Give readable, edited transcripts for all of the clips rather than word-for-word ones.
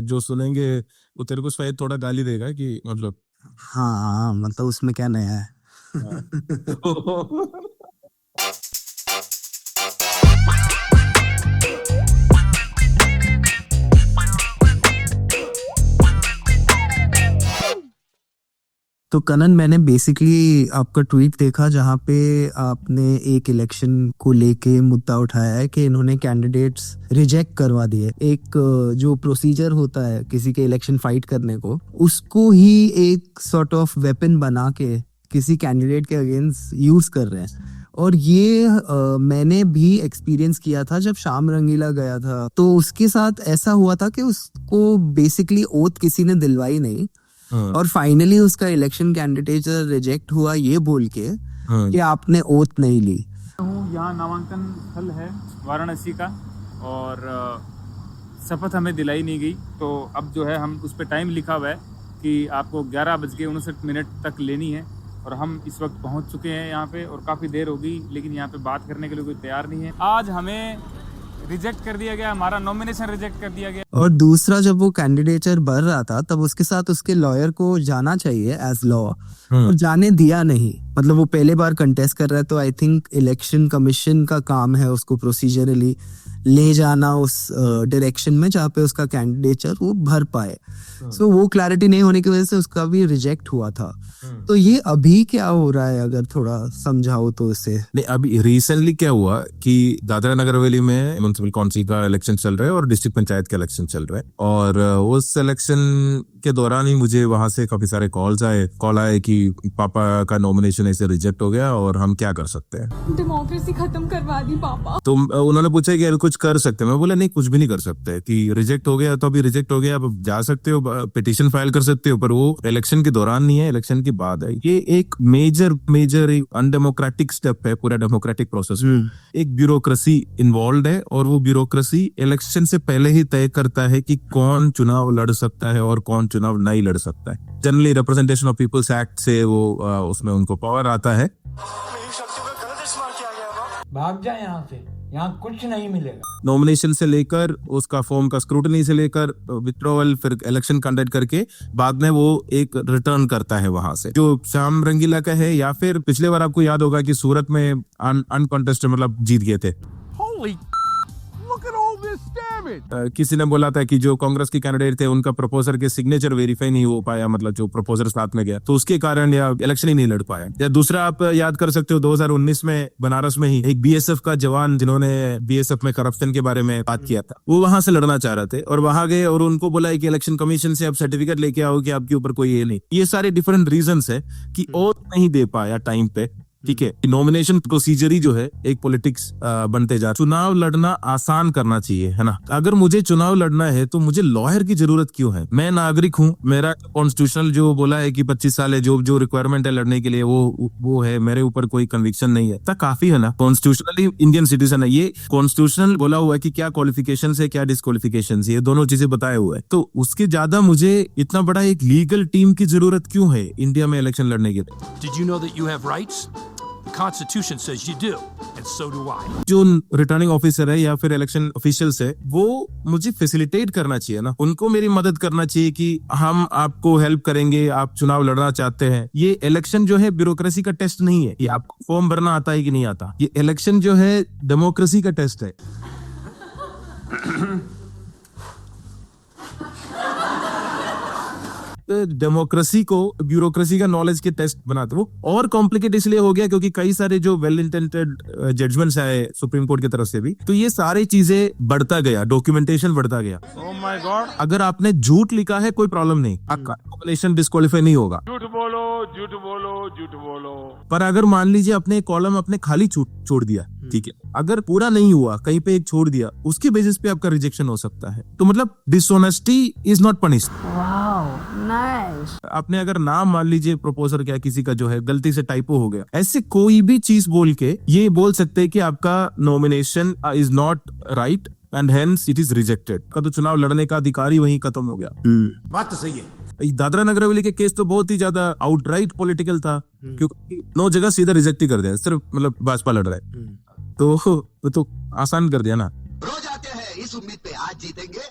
जो सुनेंगे वो तेरे को शायद थोड़ा गाली देगा कि मतलब हाँ मतलब उसमें क्या नया है। हाँ। तो कनन, मैंने बेसिकली आपका ट्वीट देखा जहाँ पे आपने एक इलेक्शन को लेके मुद्दा उठाया है कि इन्होंने कैंडिडेट्स रिजेक्ट करवा दिए। एक जो प्रोसीजर होता है किसी के इलेक्शन फाइट करने को, उसको ही एक सॉर्ट ऑफ वेपन बना के किसी कैंडिडेट के अगेंस्ट यूज कर रहे हैं। और ये मैंने भी एक्सपीरियंस किया था जब श्याम रंगीला गया था, तो उसके साथ ऐसा हुआ था कि उसको बेसिकली ओथ किसी ने दिलवाई नहीं और फाइनली उसका इलेक्शन कैंडिडेचर रिजेक्ट हुआ ये बोल के कि आपने ओथ नहीं ली। यहाँ नामांकन स्थल है वाराणसी का और शपथ हमें दिलाई नहीं गई, तो अब जो है हम उस पर टाइम लिखा हुआ है कि आपको 11:59 तक लेनी है और हम इस वक्त पहुंच चुके हैं यहाँ पे और काफ़ी देर हो गई, लेकिन यहाँ पे बात करने के लिए कोई तैयार नहीं है। आज हमें रिजेक्ट कर दिया गया, हमारा नॉमिनेशन रिजेक्ट कर दिया गया। और दूसरा, जब वो कैंडिडेचर भर रहा था तब उसके साथ उसके लॉयर को जाना चाहिए एज लॉ, और जाने दिया नहीं। मतलब वो पहले बार कंटेस्ट कर रहा है, तो आई थिंक इलेक्शन कमीशन का काम है उसको प्रोसीजरली ले जाना उस डायरेक्शन में जहाँ पे उसका कैंडिडेचर वो भर पाए। सो वो क्लैरिटी नहीं होने की वजह से उसका भी रिजेक्ट हुआ था। तो ये अभी क्या हो रहा है, अगर थोड़ा समझाओ तो इसे। नहीं, अभी रिसेंटली क्या हुआ कि दादरा नगर हवेली में म्युनिसिपल काउंसिल का इलेक्शन चल रहा है और डिस्ट्रिक्ट पंचायत का इलेक्शन चल रहा है, और उस इलेक्शन के दौरान ही मुझे वहां से काफी सारे कॉल आए कि पापा का नॉमिनेशन ऐसे रिजेक्ट हो गया और हम क्या कर सकते हैं। डेमोक्रेसी खत्म करवा दी पापा। तो उन्होंने पूछा कि कुछ कर सकते हैं। मैं बोला नहीं, कुछ भी नहीं कर सकते, कि रिजेक्ट हो गया तो अभी रिजेक्ट हो गया, अब जा सकते हो, पिटीशन फाइल कर सकते हो, पर वो इलेक्शन के दौरान नहीं है, इलेक्शन के बाद है। ये एक मेजर अनडेमोक्रेटिक स्टेप है पूरा डेमोक्रेटिक प्रोसेस में। एक ब्यूरोक्रेसी इन्वॉल्व है और वो ब्यूरोक्रेसी इलेक्शन से पहले ही तय करता है कि कौन चुनाव लड़ सकता है और कौन चुनाव नहीं लड़ सकता है। Generally representation of peoples act से वो उसमें उनको पावर आता है। भाग जाए यहाँ से, यहाँ कुछ नहीं मिलेगा। नॉमिनेशन से लेकर उसका फॉर्म का स्क्रूटनी से लेकर विथड्रॉवल, फिर इलेक्शन कंडक्ट करके बाद में वो एक रिटर्न करता है वहां से, जो श्याम रंगीला का है। या फिर पिछले बार आपको याद होगा कि सूरत में अनकॉन्टेस्टेड मतलब जीत गए थे। किसी ने बोला था कि जो कांग्रेस के कैंडिडेट थे उनका प्रपोजर के सिग्नेचर वेरीफाई नहीं हो पाया, मतलब जो प्रपोजर साथ में गया, तो उसके कारण या इलेक्शन ही नहीं लड़ पाया। या दूसरा आप याद कर सकते हो 2019 में बनारस में ही एक बीएसएफ का जवान जिन्होंने बीएसएफ में करप्शन के बारे में बात किया था, वो वहां से लड़ना चाह रहे थे और वहां गए और उनको बोला कि इलेक्शन कमीशन से आप सर्टिफिकेट लेके आओ कि आपके ऊपर कोई ये नहीं। ये सारे डिफरेंट रीजंस है कि ओथ नहीं दे पाया टाइम पे। ठीक है, नॉमिनेशन प्रोसीजर ही जो है एक पॉलिटिक्स बनते जा। चुनाव लड़ना आसान करना चाहिए, है ना। अगर मुझे चुनाव लड़ना है तो मुझे लॉयर की जरूरत क्यों है? मैं नागरिक हूँ, मेरा कॉन्स्टिट्यूशनल जो बोला है कि 25 साल है, जो रिक्वायरमेंट है लड़ने के लिए वो है, मेरे ऊपर कोई कन्विक्शन नहीं है, तो काफी है ना। कॉन्स्टिट्यूशनली इंडियन सिटीजन है, ये कॉन्स्टिट्यूशनल बोला हुआ है कि क्या क्वालिफिकेशन है क्या डिस्क्वालिफिकेशन, ये दोनों चीजें बताए हुए है। तो उसके ज्यादा मुझे इतना बड़ा एक लीगल टीम की जरूरत क्यों है इंडिया में इलेक्शन लड़ने के लिए? Did you know that you have rights? The Constitution says you do, and so do I. जो रिटर्निंग ऑफिसर है या फिर इलेक्शन ऑफिशियल्स है, वो मुझे फैसिलिटेट करना चाहिए ना, उनको मेरी मदद करना चाहिए कि हम आपको हेल्प करेंगे, आप चुनाव लड़ना चाहते हैं। ये इलेक्शन जो है ब्यूरोक्रेसी का टेस्ट नहीं है, ये आपको फॉर्म भरना आता है कि नहीं आता। ये इलेक्शन जो है डेमोक्रेसी का टेस्ट है। डेमोक्रेसी को ब्यूरोक्रेसी का नॉलेज के टेस्ट बनाते, वो और कॉम्प्लिकेट इसलिए हो गया क्योंकि कई सारे जो वेल इंटेंडेड जजमेंट आए सुप्रीम कोर्ट की तरफ से भी, तो ये सारी चीजें बढ़ता गया, डॉक्यूमेंटेशन बढ़ता गया। ओह माय गॉड, अगर आपने झूठ लिखा है कोई प्रॉब्लम नहीं, आपका नॉमिनेशन डिस्क्वालीफाई नहीं होगा। झूठ बोलो झूठ बोलो झूठ बोलो। पर अगर मान लीजिए अपने कॉलम अपने खाली छोड़ दिया, ठीक है, अगर पूरा नहीं हुआ, कहीं पे एक छोड़ दिया, उसके बेसिस पे आपका रिजेक्शन हो सकता है। तो मतलब डिसऑनेस्टी इज नॉट पनिश्ड। आपने अगर नाम मान लीजिए प्रपोजर क्या किसी का जो है गलती से टाइपो हो गया, ऐसे कोई भी चीज बोल के ये बोल सकते हैं कि आपका nomination is not right and hence it is rejected. का तो चुनाव लड़ने का अधिकार ही वहीं खत्म हो गया। बात तो सही है। दादरा नगर हवेली के केस तो बहुत ही ज्यादा आउटराइट पॉलिटिकल था, क्योंकि 9 जगह सीधा रिजेक्ट ही कर दिया, सिर्फ मतलब भाजपा लड़ रहा है, तो आसान कर दिया ना। रोज आते हैं इस उम्मीद पे आज जीतेंगे,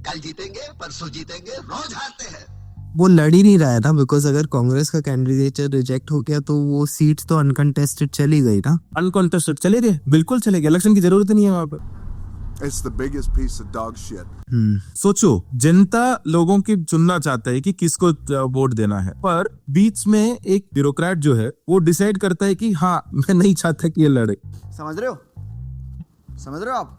कल जीतेंगे, परसों जीतेंगे, रोज हारते हैं। वो लड़ ही नहीं रहा है ना, बिकॉज अगर कांग्रेस का कैंडिडेचर रिजेक्ट हो गया तो वो सीट्स तो अनकंटेस्टेड चली गई ना। अनकॉन्टेस्टेड चले गए, बिल्कुल चले गए, इलेक्शन की जरूरत नहीं है वहां पर। It's the biggest piece of dog shit. सोचो, जनता लोगों की चुनना चाहता है कि किसको वोट देना है, पर बीच में एक ब्यूरोक्रेट जो है वो डिसाइड करता है कि हाँ मैं नहीं चाहता कि ये लड़े। समझ रहे हो? समझ रहे हो आप?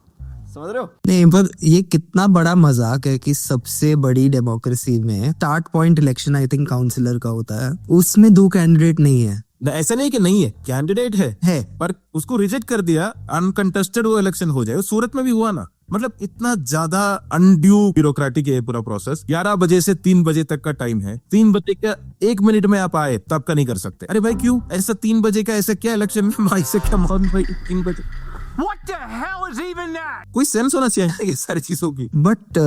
समझ रहे हो? नहीं, पर ये कितना बड़ा मजाक है कि सबसे बड़ी डेमोक्रेसी में start point election I think councillor का होता है, उसमें 2 कैंडिडेट नहीं है। ऐसा नहीं कि नहीं है, कैंडिडेट है पर उसको रिजेक्ट कर दिया, अनकंटेस्टेड वो इलेक्शन हो जाए। सूरत में भी हुआ ना, मतलब इतना ज्यादा अनड्यू ब्यूरोक्रेटिक है पूरा प्रोसेस। 11 बजे से 3 बजे तक का टाइम है, 3 बजे का 1 मिनट में आप आए तब का नहीं कर सकते। अरे भाई क्यों ऐसा 3 बजे का, ऐसा क्या इलेक्शन में भाई से क्या मौन भाई 3 बजे? What the hell is even that? कोई सेंस होना चाहिए ना ये सारी चीजों की। बट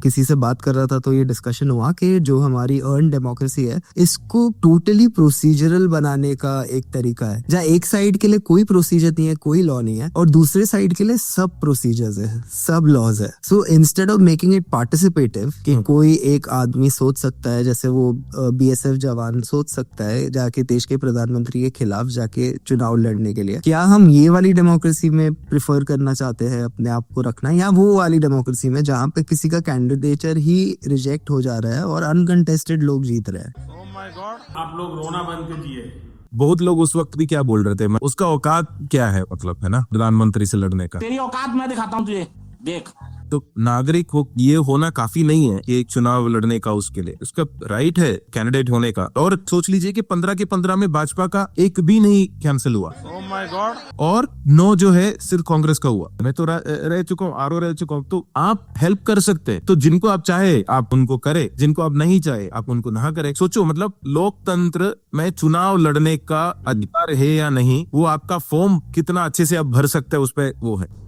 किसी से बात कर रहा था तो ये डिस्कशन हुआ कि जो हमारी अर्न डेमोक्रेसी है इसको टोटली प्रोसीजरल बनाने का एक तरीका है, जहाँ एक साइड के लिए कोई प्रोसीजर नहीं है, कोई लॉ नहीं है, और दूसरे साइड के लिए सब प्रोसीजर्स है, सब लॉज है। So instead of making it participative कि कोई एक आदमी सोच सकता है, जैसे वो BSF जवान सोच सकता है जाके देश के प्रधानमंत्री के खिलाफ जाके चुनाव लड़ने के लिए, क्या हम ये वाली डेमोक्रेसी में प्रिफर करना चाहते हैं अपने आप को रखना, या वो वाली डेमोक्रेसी में जहाँ पे किसी का कैंडिडेचर ही रिजेक्ट हो जा रहा है और अनकंटेस्टेड लोग जीत रहे हैं? ओह माय गॉड, आप लोग रोना बंद कीजिए। बहुत लोग उस वक्त भी क्या बोल रहे थे, उसका औकात क्या है, मतलब है ना प्रधानमंत्री से लड़ने का। तेरी औकात मैं दिखाता हूँ तुझे, देख। तो नागरिक हो ये होना काफी नहीं है कि एक चुनाव लड़ने का, उसके लिए उसका राइट है कैंडिडेट होने का। और सोच लीजिए कि 15 के 15 में भाजपा का एक भी नहीं कैंसिल हुआ, ओह माय गॉड, और 9 जो है सिर्फ कांग्रेस का हुआ। मैं तो रह चुका हूँ, RO रह चुका हूँ। तो आप हेल्प कर सकते हैं, तो जिनको आप चाहे आप उनको करे, जिनको आप नहीं चाहे आप उनको ना करे। सोचो, मतलब लोकतंत्र में चुनाव लड़ने का अधिकार है या नहीं, वो आपका फॉर्म कितना अच्छे से आप भर सकते हैं उस पर वो है।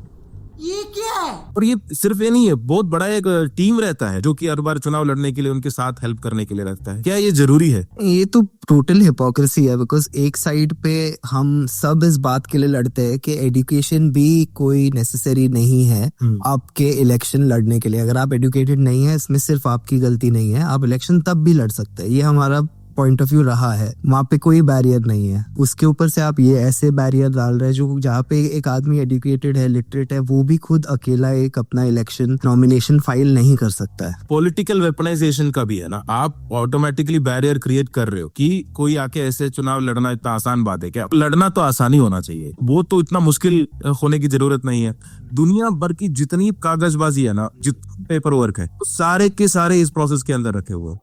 ये क्या है? और ये सिर्फ ये नहीं है, बहुत बड़ा एक टीम रहता है जो कि हर बार चुनाव लड़ने के लिए उनके साथ हेल्प करने के लिए रहता है। क्या ये जरूरी है? ये तो टोटल हिपोक्रेसी है, बिकॉज एक साइड पे हम सब इस बात के लिए लड़ते हैं कि एजुकेशन भी कोई नेसेसरी नहीं है आपके इलेक्शन लड़ने के लिए। अगर आप एजुकेटेड नहीं है, इसमें सिर्फ आपकी गलती नहीं है, आप इलेक्शन तब भी लड़ सकते हैं। ये हमारा पॉइंट ऑफ व्यू रहा है, वहां पे कोई बैरियर नहीं है। उसके ऊपर से आप ये ऐसे बैरियर डाल रहे हैं जो जहाँ पे एक आदमी एजुकेटेड है, लिटरेट है, वो भी खुद अकेला एक अपना इलेक्शन नॉमिनेशन फाइल नहीं कर सकता है। पॉलिटिकल वेपनाइजेशन का भी है ना, आप ऑटोमेटिकली बैरियर क्रिएट कर रहे हो कि कोई आके ऐसे चुनाव लड़ना इतना आसान बात है क्या? लड़ना तो आसानी होना चाहिए, वो तो इतना मुश्किल होने की जरूरत नहीं है। दुनिया भर की जितनी कागजबाजी है ना, जितना पेपर वर्क है, सारे के सारे इस प्रोसेस के अंदर रखे हुए हैं।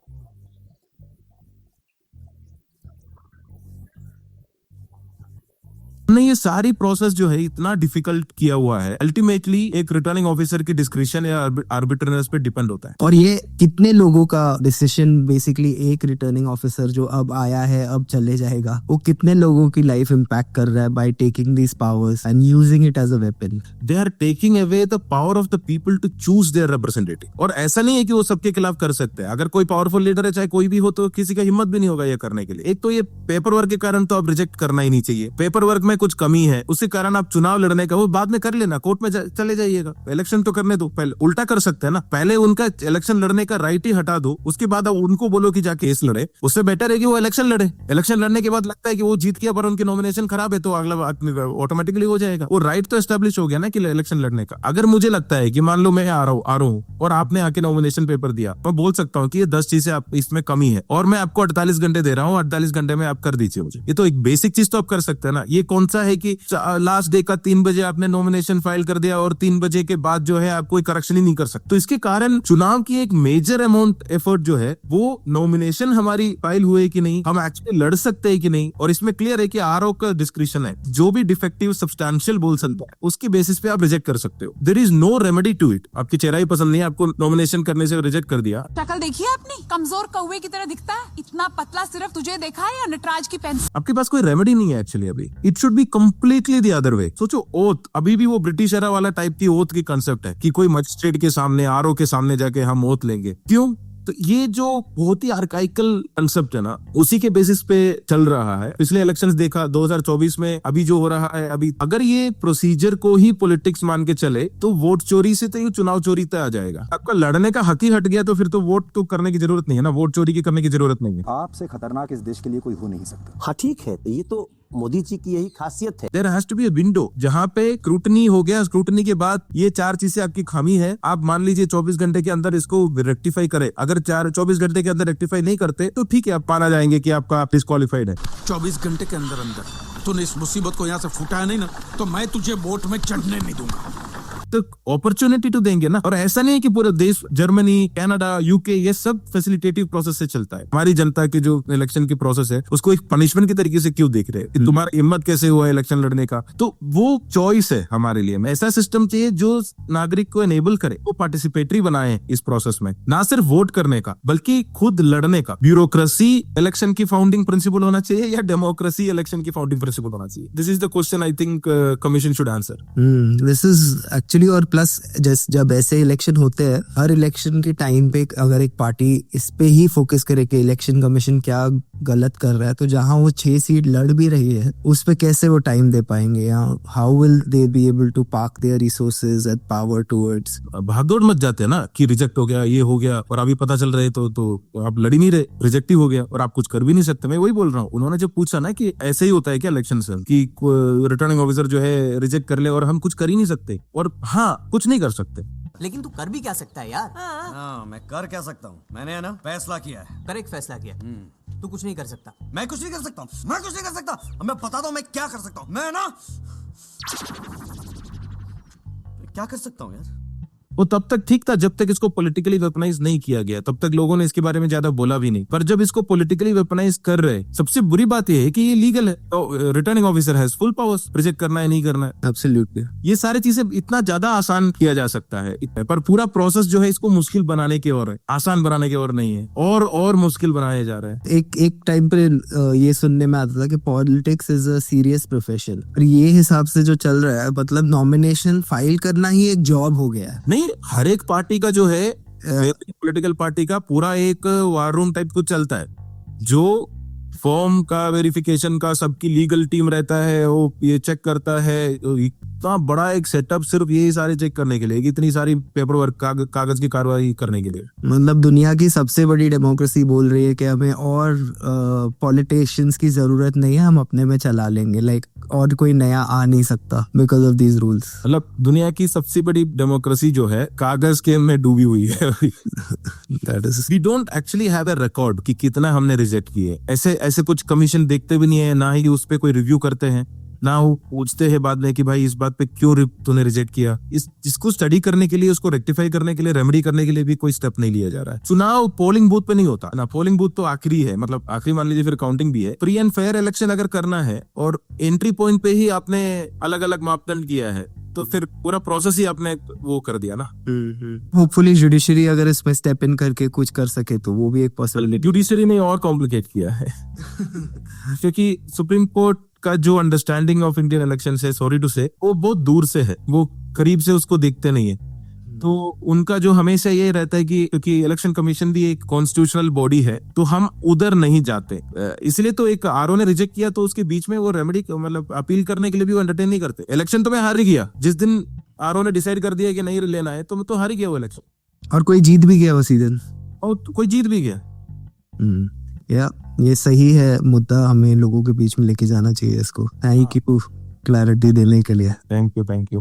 नहीं, ये सारी प्रोसेस जो है इतना डिफिकल्ट किया हुआ है, अल्टीमेटली एक रिटर्निंग ऑफिसर की डिस्क्रिप्शन या आर्बिट्रेरियस पे डिपेंड होता है। और ये कितने लोगों का डिसीजन, बेसिकली एक रिटर्निंग ऑफिसर जो अब आया है, अब चले जाएगा, वो कितने लोगों की लाइफ इंपैक्ट कर रहा है by taking these powers and using it as a weapon. They are taking away the power of the people to choose their representative. और ऐसा नहीं है कि वो सबके खिलाफ कर सकते हैं। अगर कोई पावरफुल लीडर है, चाहे कोई भी हो, तो किसी का हिम्मत भी नहीं होगा ये करने के लिए। एक तो ये पेपर वर्क के कारण तो आप रिजेक्ट करना ही नहीं चाहिए। पेपर वर्क में कुछ कमी है, उसके कारण आप चुनाव लड़ने का वो बाद में कर लेना, कोर्ट में चले जाइएगा, इलेक्शन तो करने दो। पहले उल्टा कर सकते हैं ना, पहले उनका इलेक्शन लड़ने का राइट ही हटा दो, उसके बाद आप उनको बोलो कि जाके केस लड़े। उससे बेटर है कि वो इलेक्शन लड़े। इलेक्शन लड़ने के बाद लगता है कि वो जीत गया पर उनकी नॉमिनेशन खराब है, तो अगला ऑटोमेटिकली हो जाएगा। वो राइट तो एस्टेब्लिश हो गया ना कि इलेक्शन लड़ने का। अगर मुझे लगता है कि मान लो मैं आ रहा हूँ और आपने आके नॉमिनेशन पेपर दिया, मैं बोल सकता हूँ कि ये 10 चीजें आप इसमें कमी है और मैं आपको 48 घंटे दे रहा हूँ, 48 घंटे में आप कर दीजिए मुझे। ये तो एक बेसिक चीज तो आप कर सकते हैं ना। ये कौन सा है कि लास्ट डे का 3 बजे आपने नॉमिनेशन फाइल कर दिया और 3 बजे के बाद जो है आप कोई करेक्शन ही नहीं कर सकते। तो इसके कारण चुनाव की एक मेजर अमाउंट एफर्ट जो है, वो नॉमिनेशन हमारी फाइल हुए कि नहीं, हम एक्चुअली लड़ सकते हैं कि नहीं, और इसमें क्लियर है कि RO का डिस्क्रिप्शन है। जो भी डिफेक्टिव सब्सटैंशियल बोल सकता है, उसके बेसिस पे आप रिजेक्ट कर सकते हो। There is no remedy to it. आपकी चेहरा ही पसंद नहीं है, आपको नॉमिनेशन करने से रिजेक्ट कर दिया। शक्ल देखी है अपनी, कमजोर कौवे की तरह दिखता है, इतना पतला सिर्फ तुझे देखा है या नटराज की पेंसिल? आपके पास कोई रेमेडी नहीं है एक्चुअली अभी। It should be completely the other way. सोचो, ओथ अभी भी वो ब्रिटिश एरा वाला टाइप की ओथ की कंसेप्ट है कि कोई मजिस्ट्रेट के सामने, RO के सामने जाके हम ओथ लेंगे। क्यों? तो ये जो बहुत ही आर्काइकल कंसेप्ट है ना, उसी के बेसिस पे चल रहा है। पिछले इलेक्शंस देखा 2024 में, अभी जो हो रहा है, अभी अगर ये प्रोसीजर को ही पॉलिटिक्स मान के चले तो वोट चोरी से तो ये चुनाव चोरी तय आ जाएगा। आपका लड़ने का हक ही हट गया तो फिर तो वोट तो करने की जरूरत नहीं है ना, वोट चोरी की करने की जरूरत नहीं है। आपसे खतरनाक इस देश के लिए कोई हो नहीं सकता। हाँ ठीक है, तो ये तो मोदी जी की यही खासियत है। There has to be a window जहां पे स्क्रूटनी हो गया, स्क्रूटनी के बाद ये 4 चीजें आपकी खामी है, आप मान लीजिए 24 घंटे के अंदर इसको रेक्टिफाई करे। अगर 24 घंटे के अंदर रेक्टिफाई नहीं करते तो ठीक है, आप माना जाएंगे कि आपका डिस्क्वालिफाइड है। 24 घंटे के अंदर तूने इस मुसीबत को यहाँ से फुटाया नहीं ना, तो मैं तुझे वोट में चढ़ने नहीं दूंगा। तो अपॉर्चुनिटी तो देंगे ना। और ऐसा नहीं है कि पूरे देश, जर्मनी, कनाडा, यूके, ये सब फैसिलिटेटिव प्रोसेस से चलता है। हमारी जनता की जो इलेक्शन की प्रोसेस है उसको एक पनिशमेंट की तरीके से क्यों देख रहे हैं? तुम्हारा हिम्मत कैसे हुआ इलेक्शन लड़ने का? तो वो चॉइस है हमारे लिए। ऐसा सिस्टम चाहिए जो नागरिक को एनेबल करे, वो पार्टिसिपेटरी बनाए इस प्रोसेस में, ना सिर्फ वोट करने का बल्कि खुद लड़ने का। ब्यूरोक्रेसी इलेक्शन की फाउंडिंग प्रिंसिपल होना चाहिए या डेमोक्रेसी इलेक्शन की फाउंडिंग प्रिंसिपल होना चाहिए? This is the question I think commission should answer. This is actually, और प्लस जब ऐसे इलेक्शन होते हैं, हर इलेक्शन के टाइम पे अगर एक पार्टी इस पे ही फोकस करे कि इलेक्शन कमीशन क्या गलत कर रहा है, तो जहां वो 6 सीट लड़ भी रही है उस पे कैसे वो टाइम दे पाएंगे, या how will they be able to park their resources and power towards. भागदौड़ मच जाते हैं ना कि रिजेक्ट हो गया, ये हो गया, और अभी पता चल रहे तो आप लड़ ही नहीं रहे, रिजेक्ट ही हो गया और आप कुछ कर भी नहीं सकते। मैं वही बोल रहा हूँ, उन्होंने जब पूछा ना कि ऐसे ही होता है क्या इलेक्शन से, कि रिटर्निंग ऑफिसर जो है रिजेक्ट कर ले और हम कुछ कर ही नहीं सकते, और हाँ कुछ नहीं कर सकते। लेकिन तू कर भी क्या सकता है यार? हाँ, मैं कर क्या सकता हूँ? मैंने है ना फैसला किया है। करेक्ट फैसला किया। तू कुछ नहीं कर सकता। मैं कुछ नहीं कर सकता हूँ, मैं कुछ नहीं कर सकता। अब मैं बताता हूँ मैं क्या कर सकता हूँ। मैं ना क्या कर सकता हूँ यार? वो तब तक ठीक था जब तक इसको पॉलिटिकली वेपनाइज नहीं किया गया, तब तक लोगों ने इसके बारे में ज्यादा बोला भी नहीं। पर जब इसको पॉलिटिकली वेपनाइज कर रहे, सबसे बुरी बात यह है कि ये लीगल है, तो returning officer has full powers, reject करना है नहीं करना है। एब्सोल्युटली, ये सारी चीजें इतना ज्यादा आसान किया जा सकता है, पर पूरा प्रोसेस जो है इसको मुश्किल बनाने की ओर है, आसान बनाने की ओर नहीं है, और मुश्किल बनाया जा रहा है। एक टाइम पे ये सुनने में आता था कि politics is a serious profession, और ये हिसाब से जो चल रहा है, मतलब नॉमिनेशन फाइल करना ही एक जॉब हो गया है। नहीं, हर एक पार्टी का जो है, पॉलिटिकल पार्टी का पूरा एक वार रूम टाइप कुछ चलता है, जो फॉर्म का वेरिफिकेशन का सबकी लीगल टीम रहता है, वो ये चेक करता है। इतना बड़ा एक सेटअप सिर्फ ये सारे चेक करने के लिए, इतनी सारी पेपर वर्क, कागज की कार्रवाई करने के लिए। मतलब दुनिया की सबसे बड़ी डेमोक्रेसी बोल रही है कि हमें और पॉलिटिशियंस की जरूरत नहीं है, हम अपने में चला लेंगे, लाइक और कोई नया आ नहीं सकता बिकॉज ऑफ दीज रूल्स। मतलब दुनिया की सबसे बड़ी डेमोक्रेसी जो है कागज के में डूबी हुई है। That is, we don't actually have a record कि कितना हमने रिजेक्ट किए। ऐसे कुछ कमीशन देखते भी नहीं है, ना ही उस पे कोई रिव्यू करते हैं, ना वो पूछते हैं बाद में कि भाई इस बात पे क्यों तूने रिजेक्ट किया। इसको स्टडी करने के लिए, उसको रेक्टिफाई करने के लिए, रेमेडी करने के लिए भी कोई स्टेप नहीं लिया जा रहा है। चुनाव पोलिंग बूथ पे नहीं होता ना, पोलिंग बूथ तो आखिरी है, मतलब आखिरी मान लीजिए, फिर काउंटिंग भी है। फ्री एंड फेयर इलेक्शन अगर करना है और एंट्री पॉइंट पे ही आपने अलग अलग मापदंड किया है, तो फिर पूरा प्रोसेस ही आपने वो कर दिया ना। होपफुली जुडिशरी अगर इसमें स्टेप इन करके कुछ कर सके तो वो भी एक पॉसिबिलिटी। जुडिशरी ने और कॉम्प्लिकेट किया है क्योंकि सुप्रीम कोर्ट का जो अंडरस्टैंडिंग ऑफ इंडियन इलेक्शन है, सॉरी टू से, वो बहुत दूर से है, वो करीब से उसको देखते नहीं है। तो उनका जो हमेशा ये रहता है कि क्योंकि इलेक्शन कमीशन भी एक कॉन्स्टिट्यूशनल बॉडी है, तो हम उधर नहीं जाते। इसलिए तो एक आरओ ने रिजेक्ट किया तो उसके बीच में वो रेमेडी, मतलब अपील करने के लिए भी वो एंटरटेन नहीं करते। इलेक्शन तो मैं हार ही गया, जिस दिन आरओ ने डिसाइड कर दिया कि नहीं लेना है, तो मैं तो हार ही गया वो इलेक्शन, और कोई जीत भी गया उसी दिन, और कोई जीत भी गया। या ये सही है मुद्दा, हमें लोगों के बीच में लेके जाना चाहिए इसको। थैंक यू क्लैरिटी देने के लिए। Thank you.